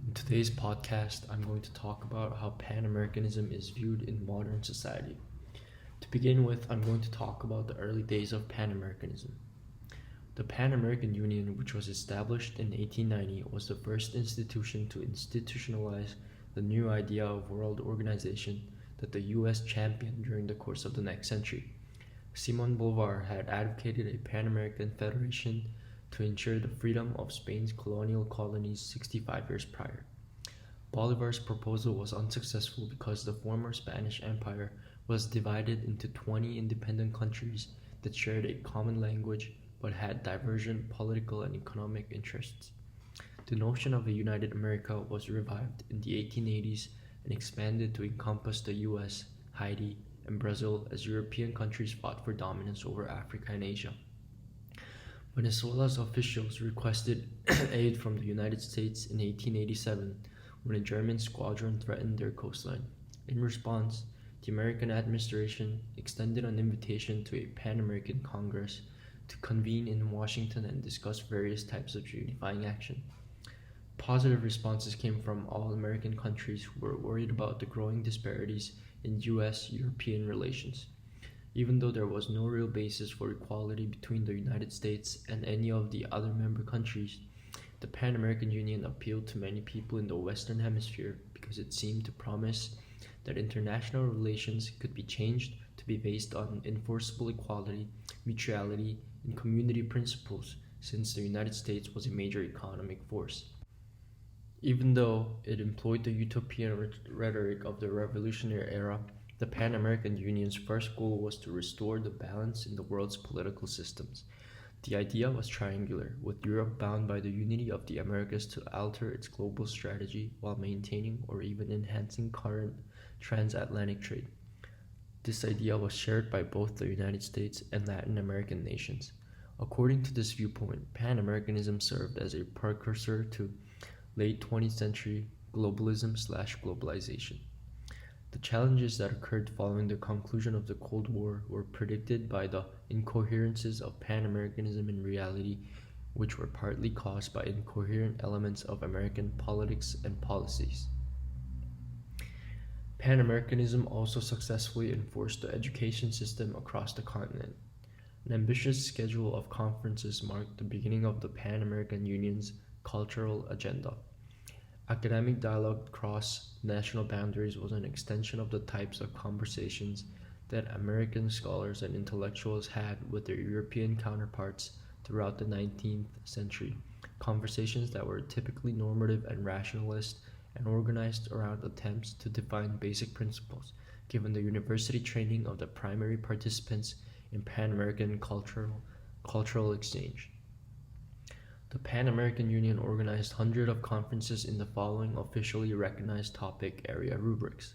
In today's podcast, I'm going to talk about how Pan Americanism is viewed in modern society. To begin with, I'm going to talk about the early days of Pan Americanism. The Pan American Union, which was established in 1890, was the first institution to institutionalize the new idea of world organization that the US championed during the course of the next century. Simon Bolivar had advocated a Pan American Federation to ensure the freedom of Spain's colonial colonies 65 years prior. Bolivar's proposal was unsuccessful because the former Spanish Empire was divided into 20 independent countries that shared a common language but had divergent political and economic interests. The notion of a united America was revived in the 1880s and expanded to encompass the US, Haiti, and Brazil as European countries fought for dominance over Africa and Asia. Venezuela's officials requested aid from the United States in 1887 when a German squadron threatened their coastline. In response, the American administration extended an invitation to a Pan-American Congress to convene in Washington and discuss various types of unifying action. Positive responses came from all American countries who were worried about the growing disparities in US-European relations. Even though there was no real basis for equality between the United States and any of the other member countries, the Pan American Union appealed to many people in the Western Hemisphere because it seemed to promise that international relations could be changed to be based on enforceable equality, mutuality, and community principles, since the United States was a major economic force. Even though it employed the utopian rhetoric of the Revolutionary era, the Pan American Union's first goal was to restore the balance in the world's political systems. The idea was triangular, with Europe bound by the unity of the Americas to alter its global strategy while maintaining or even enhancing current transatlantic trade. This idea was shared by both the United States and Latin American nations. According to this viewpoint, Pan-Americanism served as a precursor to late 20th century globalism/globalization. The challenges that occurred following the conclusion of the Cold War were predicted by the incoherences of Pan-Americanism in reality, which were partly caused by incoherent elements of American politics and policies. Pan-Americanism also successfully enforced the education system across the continent. An ambitious schedule of conferences marked the beginning of the Pan-American Union's cultural agenda. Academic dialogue across national boundaries was an extension of the types of conversations that American scholars and intellectuals had with their European counterparts throughout the 19th century, conversations that were typically normative and rationalist and organized around attempts to define basic principles, given the university training of the primary participants in Pan-American cultural exchange. The Pan-American Union organized hundreds of conferences in the following officially recognized topic area rubrics: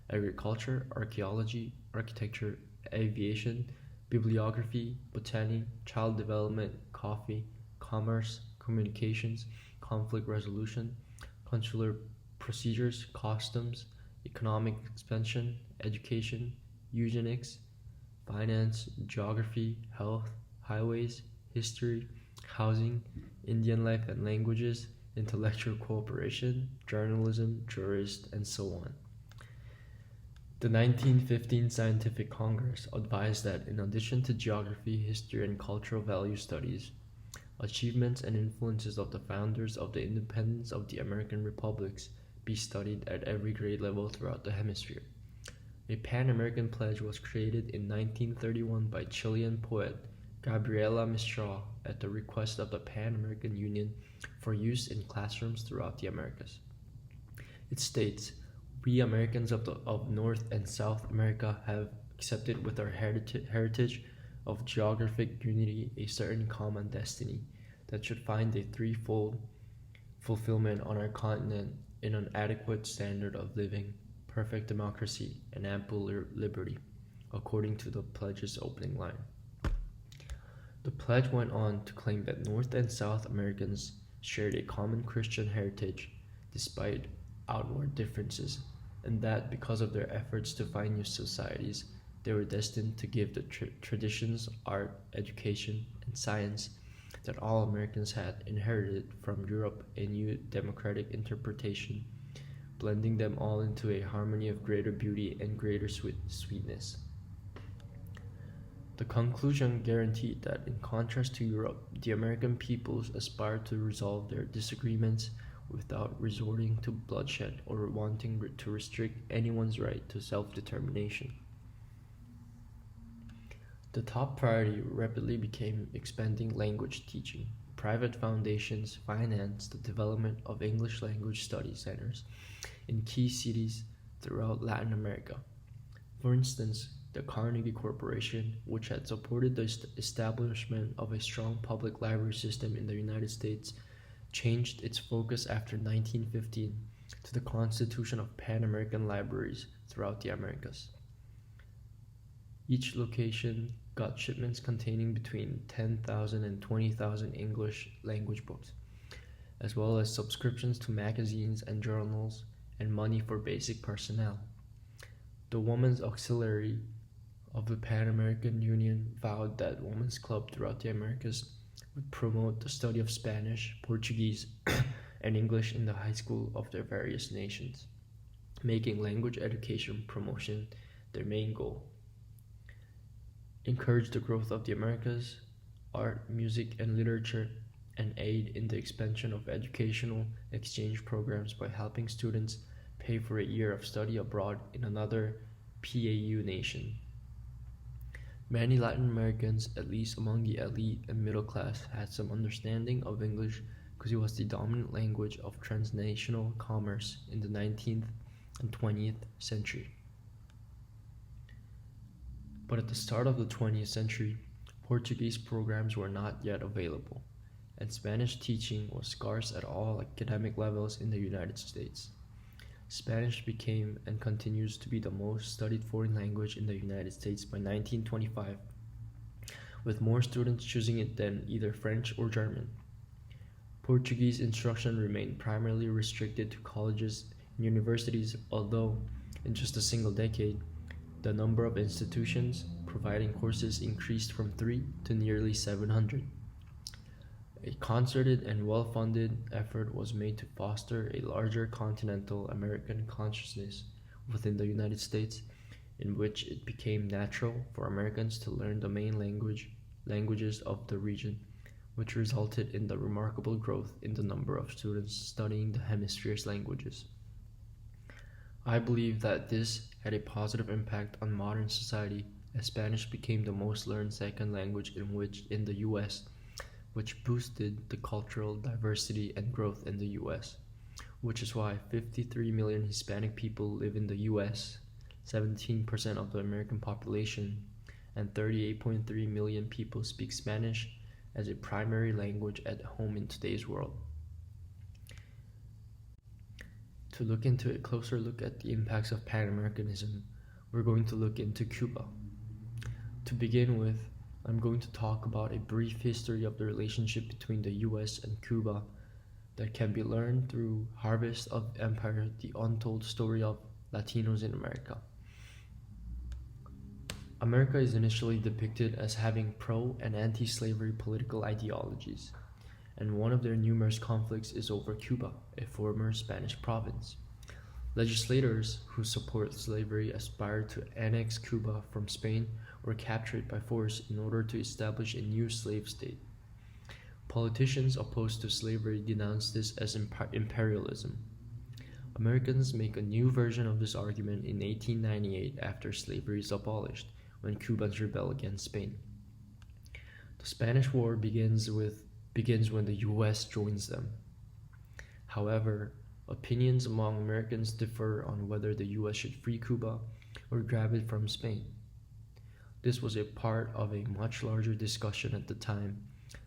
agriculture, archaeology, architecture, aviation, bibliography, botany, child development, coffee, commerce, communications, conflict resolution, consular procedures, customs, economic expansion, education, eugenics, finance, geography, health, highways, history, housing, Indian life and languages, intellectual cooperation, journalism, jurists, and so on. The 1915 Scientific Congress advised that in addition to geography, history, and cultural value studies, achievements and influences of the founders of the independence of the American republics be studied at every grade level throughout the hemisphere. A Pan-American pledge was created in 1931 by Chilean poet Gabriela Mistral at the request of the Pan-American Union for use in classrooms throughout the Americas. It states, "We Americans of North and South America have accepted with our heritage of geographic unity a certain common destiny that should find a threefold fulfillment on our continent in an adequate standard of living, perfect democracy, and ample liberty," according to the pledge's opening line. The pledge went on to claim that North and South Americans shared a common Christian heritage despite outward differences, and that because of their efforts to find new societies, they were destined to give the traditions, art, education, and science that all Americans had inherited from Europe a new democratic interpretation, blending them all into a harmony of greater beauty and greater sweetness. The conclusion guaranteed that, in contrast to Europe, the American peoples aspired to resolve their disagreements without resorting to bloodshed or wanting to restrict anyone's right to self-determination. The top priority rapidly became expanding language teaching. Private foundations financed the development of English language study centers in key cities throughout Latin America. For instance, the Carnegie Corporation, which had supported the establishment of a strong public library system in the United States, changed its focus after 1915 to the constitution of Pan-American libraries throughout the Americas. Each location got shipments containing between 10,000 and 20,000 English language books, as well as subscriptions to magazines and journals and money for basic personnel. The Women's Auxiliary of the Pan American Union vowed that women's clubs throughout the Americas would promote the study of Spanish, Portuguese, and English in the high school of their various nations, making language education promotion their main goal. Encourage the growth of the Americas, art, music, and literature, and aid in the expansion of educational exchange programs by helping students pay for a year of study abroad in another PAU nation. Many Latin Americans, at least among the elite and middle class, had some understanding of English because it was the dominant language of transnational commerce in the 19th and 20th century. But at the start of the 20th century, Portuguese programs were not yet available, and Spanish teaching was scarce at all academic levels in the United States. Spanish became and continues to be the most studied foreign language in the United States by 1925, with more students choosing it than either French or German. Portuguese instruction remained primarily restricted to colleges and universities, although in just a single decade, the number of institutions providing courses increased from 3 to nearly 700. A concerted and well-funded effort was made to foster a larger continental American consciousness within the United States, in which it became natural for Americans to learn the main languages of the region, which resulted in the remarkable growth in the number of students studying the hemisphere's languages. I believe that this had a positive impact on modern society, as Spanish became the most learned second language in the US, which boosted the cultural diversity and growth in the US, which is why 53 million Hispanic people live in the US, 17% of the American population, and 38.3 million people speak Spanish as a primary language at home in today's world. To look into a closer look at the impacts of Pan-Americanism, we're going to look into Cuba. To begin with, I'm going to talk about a brief history of the relationship between the US and Cuba that can be learned through Harvest of Empire, the untold story of Latinos in America. America is initially depicted as having pro- and anti-slavery political ideologies, and one of their numerous conflicts is over Cuba, a former Spanish province. Legislators who support slavery aspire to annex Cuba from Spain or capture it by force in order to establish a new slave state. Politicians opposed to slavery denounce this as imperialism. Americans make a new version of this argument in 1898 after slavery is abolished, when Cubans rebel against Spain. The Spanish War begins when the US joins them. However, opinions among Americans differ on whether the US should free Cuba or grab it from Spain. This was a part of a much larger discussion at the time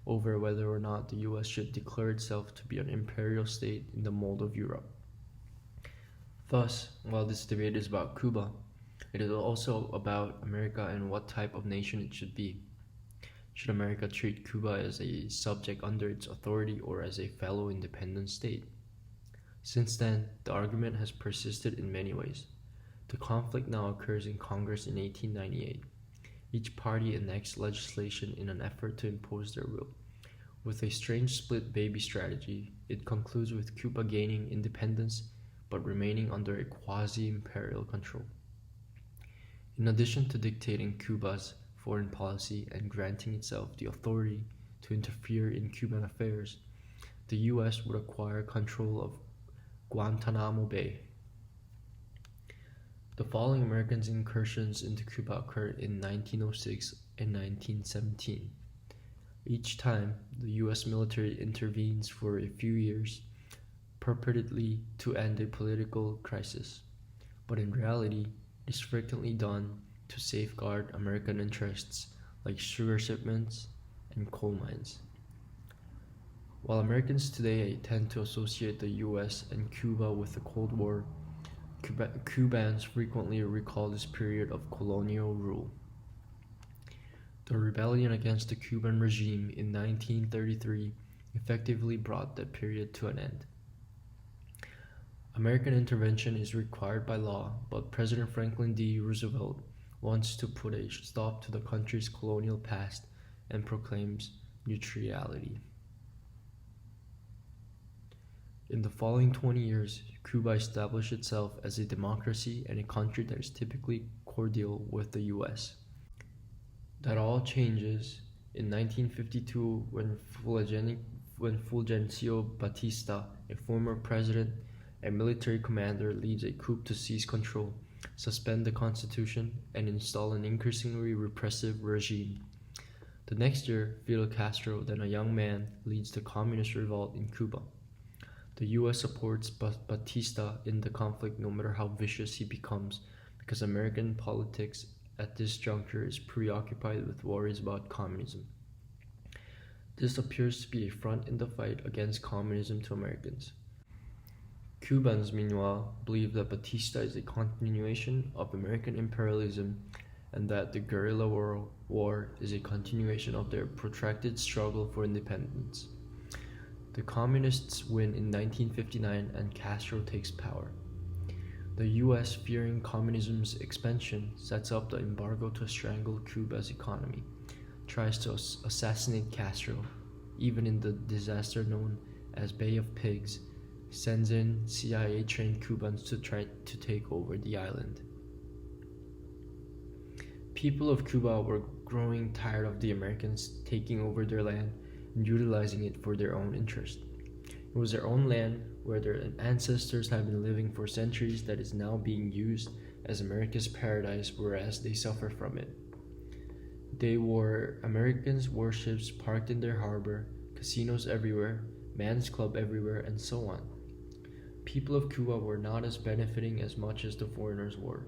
over whether or not the US should declare itself to be an imperial state in the mold of Europe. Thus, while this debate is about Cuba, it is also about America and what type of nation it should be. Should America treat Cuba as a subject under its authority or as a fellow independent state? Since then, the argument has persisted in many ways. The conflict now occurs in Congress in 1898. Each party enacts legislation in an effort to impose their will, With a strange split baby strategy, it concludes with Cuba gaining independence but remaining under a quasi-imperial control. In addition to dictating Cuba's foreign policy and granting itself the authority to interfere in Cuban affairs, the U.S. would acquire control of Guantanamo Bay. The following American incursions into Cuba occurred in 1906 and 1917. Each time, the U.S. military intervenes for a few years, purportedly to end a political crisis, but in reality, it is frequently done to safeguard American interests like sugar shipments and coal mines. While Americans today tend to associate the U.S. and Cuba with the Cold War, Cubans frequently recall this period of colonial rule. The rebellion against the Cuban regime in 1933 effectively brought that period to an end. American intervention is required by law, but President Franklin D. Roosevelt wants to put a stop to the country's colonial past and proclaims neutrality. In the following 20 years, Cuba established itself as a democracy and a country that is typically cordial with the U.S. That all changes in 1952 when Fulgencio Batista, a former president and military commander, leads a coup to seize control, suspend the constitution, and install an increasingly repressive regime. The next year, Fidel Castro, then a young man, leads the communist revolt in Cuba. The U.S. supports Batista in the conflict no matter how vicious he becomes, because American politics at this juncture is preoccupied with worries about communism. This appears to be a front in the fight against communism to Americans. Cubans, meanwhile, believe that Batista is a continuation of American imperialism and that the guerrilla war is a continuation of their protracted struggle for independence. The communists win in 1959 and Castro takes power. The U.S., fearing communism's expansion, sets up the embargo to strangle Cuba's economy, tries to assassinate Castro, even in the disaster known as Bay of Pigs, sends in CIA-trained Cubans to try to take over the island. People of Cuba were growing tired of the Americans taking over their land and utilizing it for their own interest. It was their own land where their ancestors had been living for centuries that is now being used as America's paradise, whereas they suffer from it. They were Americans' warships parked in their harbor, casinos everywhere, men's club everywhere, and so on. People of Cuba were not as benefiting as much as the foreigners were.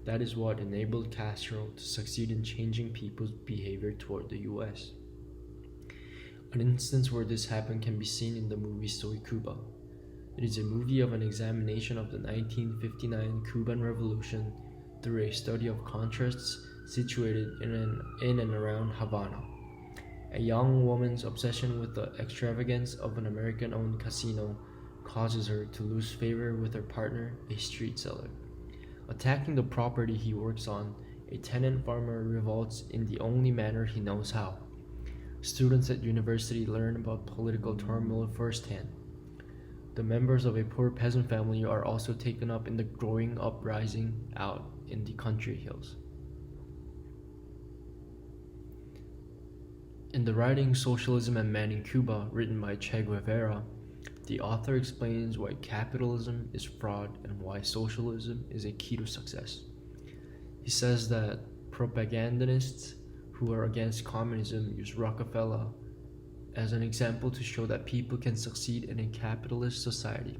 That is what enabled Castro to succeed in changing people's behavior toward the U.S. An instance where this happened can be seen in the movie Soy Cuba. It is a movie of an examination of the 1959 Cuban Revolution through a study of contrasts situated in and around Havana. A young woman's obsession with the extravagance of an American-owned casino causes her to lose favor with her partner, a street seller. Attacking the property he works on, a tenant farmer revolts in the only manner he knows how. Students at university learn about political turmoil firsthand. The members of a poor peasant family are also taken up in the growing uprising out in the country hills. In the writing Socialism and Man in Cuba, written by Che Guevara, the author explains why capitalism is fraud and why socialism is a key to success. He says that propagandists who are against communism use Rockefeller as an example to show that people can succeed in a capitalist society.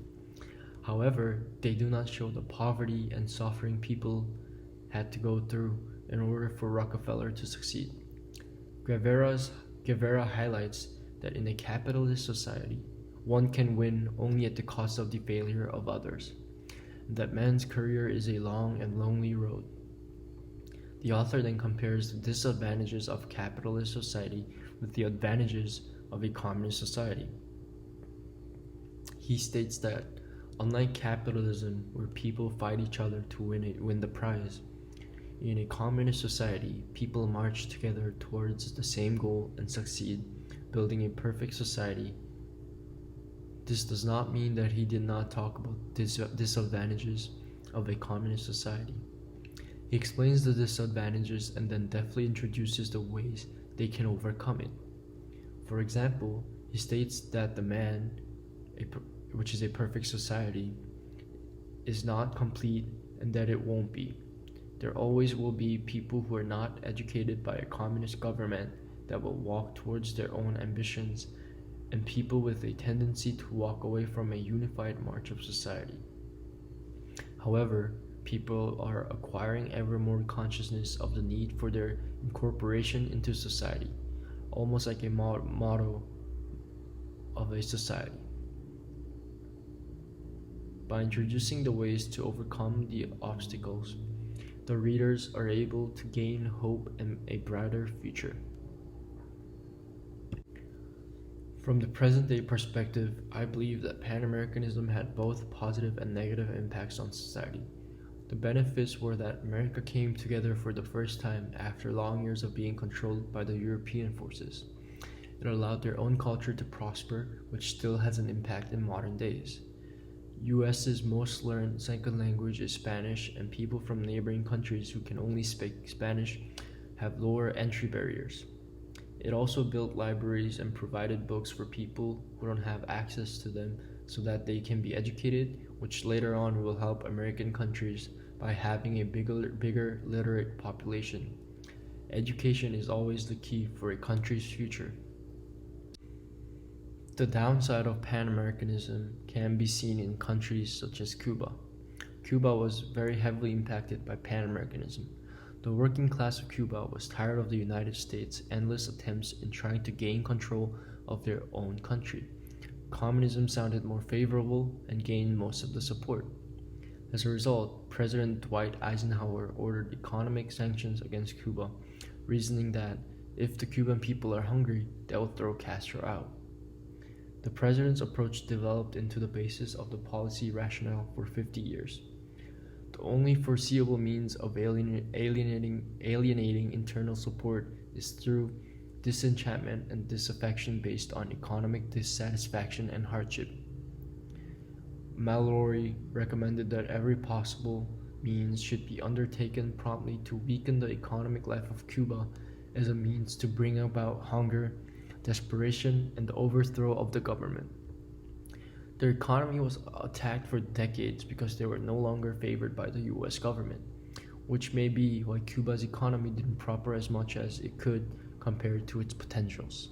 However, they do not show the poverty and suffering people had to go through in order for Rockefeller to succeed. Guevara highlights that in a capitalist society, one can win only at the cost of the failure of others, and that man's career is a long and lonely road. The author then compares the disadvantages of capitalist society with the advantages of a communist society. He states that, unlike capitalism, where people fight each other to win the prize, in a communist society, people march together towards the same goal and succeed building a perfect society. This does not mean that he did not talk about disadvantages of a communist society. He explains the disadvantages and then deftly introduces the ways they can overcome it. For example, he states that the man, which is a perfect society, is not complete and that it won't be. There always will be people who are not educated by a communist government that will walk towards their own ambitions, and people with a tendency to walk away from a unified march of society. However, people are acquiring ever more consciousness of the need for their incorporation into society, almost like a motto of a society. By introducing the ways to overcome the obstacles, the readers are able to gain hope and a brighter future. From the present-day perspective, I believe that Pan-Americanism had both positive and negative impacts on society. The benefits were that America came together for the first time after long years of being controlled by the European forces. It allowed their own culture to prosper, which still has an impact in modern days. US's most learned second language is Spanish, and people from neighboring countries who can only speak Spanish have lower entry barriers. It also built libraries and provided books for people who don't have access to them so that they can be educated, which later on will help American countries by having a bigger literate population. Education is always the key for a country's future. The downside of Pan-Americanism can be seen in countries such as Cuba. Cuba was very heavily impacted by Pan-Americanism. The working class of Cuba was tired of the United States' endless attempts in trying to gain control of their own country. Communism sounded more favorable and gained most of the support. As a result, President Dwight Eisenhower ordered economic sanctions against Cuba, reasoning that if the Cuban people are hungry, they will throw Castro out. The president's approach developed into the basis of the policy rationale for 50 years. The only foreseeable means of alienating internal support is through disenchantment and disaffection based on economic dissatisfaction and hardship. Mallory recommended that every possible means should be undertaken promptly to weaken the economic life of Cuba as a means to bring about hunger, desperation, and the overthrow of the government. Their economy was attacked for decades because they were no longer favored by the US government, which may be why Cuba's economy didn't prosper as much as it could compared to its potentials.